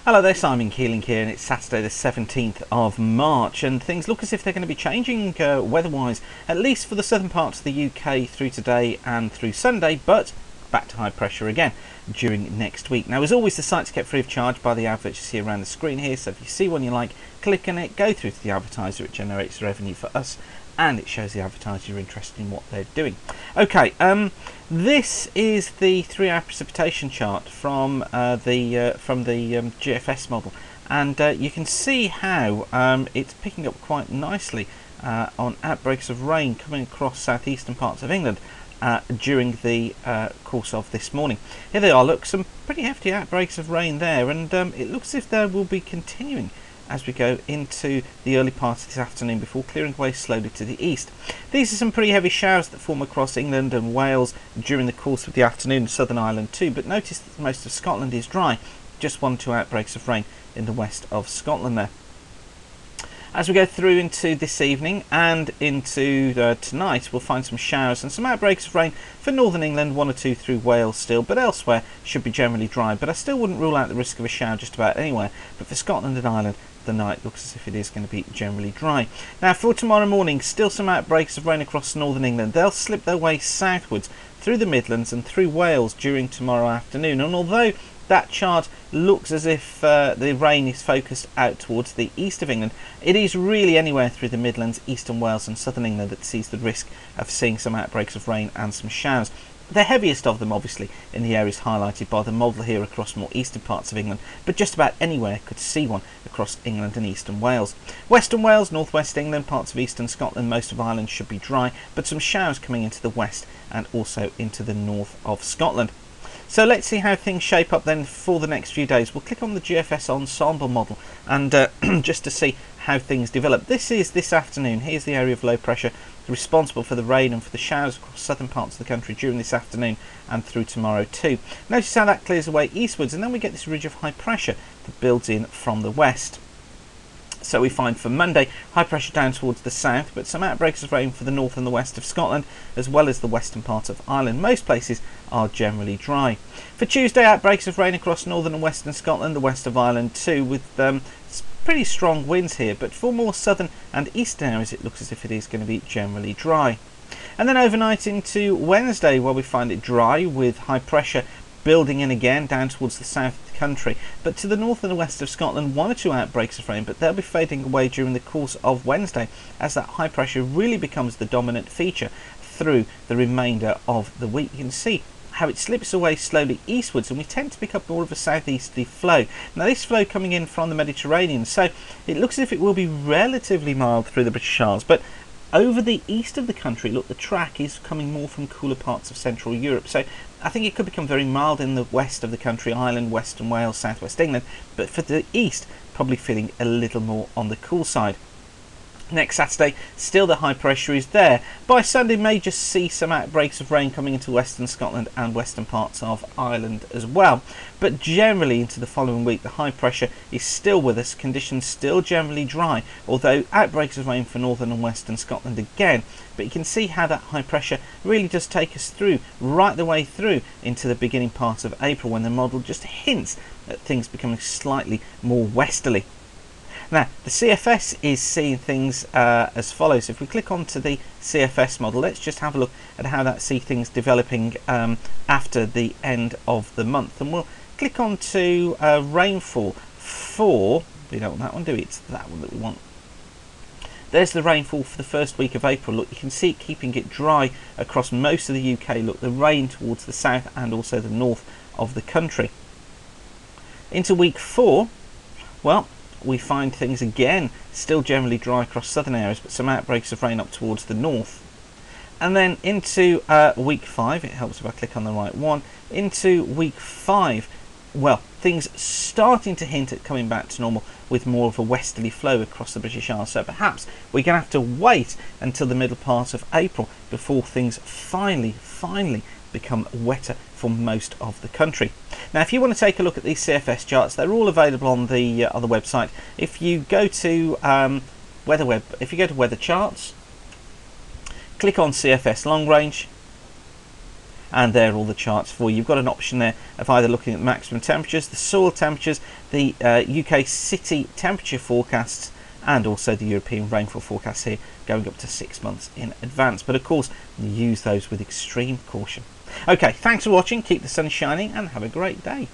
Hello there, Simon Keeling here, and it's Saturday the 17th of March, and things look as if they're going to be changing weather-wise, at least for the southern parts of the UK through today and through Sunday, but back to high pressure again during next week. Now, as always, the site's kept free of charge by the adverts you see around the screen here, so if you see one you like, click on it, go through to the advertiser, it generates revenue for us, and it shows the advertiser you're interested in what they're doing. Okay, this is the 3-hour precipitation chart from the GFS model, and you can see how it's picking up quite nicely on outbreaks of rain coming across southeastern parts of England during the course of this morning. Here they are, look, some pretty hefty outbreaks of rain there, and it looks as if they will be continuing as we go into the early part of this afternoon before clearing away slowly to the east. These are some pretty heavy showers that form across England and Wales during the course of the afternoon, and Southern Ireland too, but notice that most of Scotland is dry, just 1 or 2 outbreaks of rain in the west of Scotland there. As we go through into this evening and into tonight, we'll find some showers and some outbreaks of rain for northern England, 1 or 2 through Wales still, but elsewhere should be generally dry. But I still wouldn't rule out the risk of a shower just about anywhere. But for Scotland and Ireland, the night looks as if it is going to be generally dry. Now, for tomorrow morning, still some outbreaks of rain across northern England. They'll slip their way southwards through the Midlands and through Wales during tomorrow afternoon. And although that chart looks as if the rain is focused out towards the east of England, it is really anywhere through the Midlands, eastern Wales and southern England that sees the risk of seeing some outbreaks of rain and some showers. The heaviest of them obviously in the areas highlighted by the model here across more eastern parts of England, but just about anywhere could see one across England and eastern Wales. Western Wales, northwest England, parts of eastern Scotland, most of Ireland should be dry, but some showers coming into the west and also into the north of Scotland. So let's see how things shape up then for the next few days. We'll click on the GFS ensemble model and just to see how things develop. This is this afternoon. Here's the area of low pressure responsible for the rain and for the showers across southern parts of the country during this afternoon and through tomorrow too. Notice how that clears away eastwards, and then we get this ridge of high pressure that builds in from the west. So we find for Monday, high pressure down towards the south, but some outbreaks of rain for the north and the west of Scotland, as well as the western part of Ireland. Most places are generally dry. For Tuesday, outbreaks of rain across northern and western Scotland, the west of Ireland too, with pretty strong winds here, but for more southern and eastern areas, it looks as if it is going to be generally dry. And then overnight into Wednesday, where we find it dry with high pressure building in again down towards the south of the country, but to the north and the west of Scotland, 1 or 2 outbreaks of rain, but they'll be fading away during the course of Wednesday as that high pressure really becomes the dominant feature through the remainder of the week. You can see how it slips away slowly eastwards, and we tend to pick up more of a southeasterly flow. Now, this flow coming in from the Mediterranean, so it looks as if it will be relatively mild through the British Isles, but over the east of the country, look, the track is coming more from cooler parts of Central Europe, so I think it could become very mild in the west of the country, Ireland, Western Wales, southwest England, but for the east, probably feeling a little more on the cool side. Next Saturday, still the high pressure is there. By Sunday, may just see some outbreaks of rain coming into western Scotland and western parts of Ireland as well. But generally into the following week, the high pressure is still with us, conditions still generally dry, although outbreaks of rain for northern and western Scotland again. But you can see how that high pressure really does take us through, right the way through into the beginning part of April, when the model just hints at things becoming slightly more westerly. Now, the CFS is seeing things as follows. If we click onto the CFS model, let's just have a look at how that sees things developing after the end of the month. And we'll click onto rainfall for, we don't want that one, do we? It's that one that we want. There's the rainfall for the first week of April. Look, you can see it keeping it dry across most of the UK. Look, the rain towards the south and also the north of the country. Into week 4, well, we find things again still generally dry across southern areas, but some outbreaks of rain up towards the north. And then into week 5, it helps if I click on the right one, into week 5, well, things starting to hint at coming back to normal with more of a westerly flow across the British Isles. So perhaps we're going to have to wait until the middle part of April before things finally become wetter for most of the country. Now, if you want to take a look at these CFS charts, they're all available on the website. If you go to if you go to weather charts, click on CFS long range, and there are all the charts for you. You've got an option there of either looking at the maximum temperatures, the soil temperatures, the UK city temperature forecasts, and also the European rainfall forecasts here going up to 6 months in advance. But of course, use those with extreme caution. Okay, thanks for watching, keep the sun shining, and have a great day.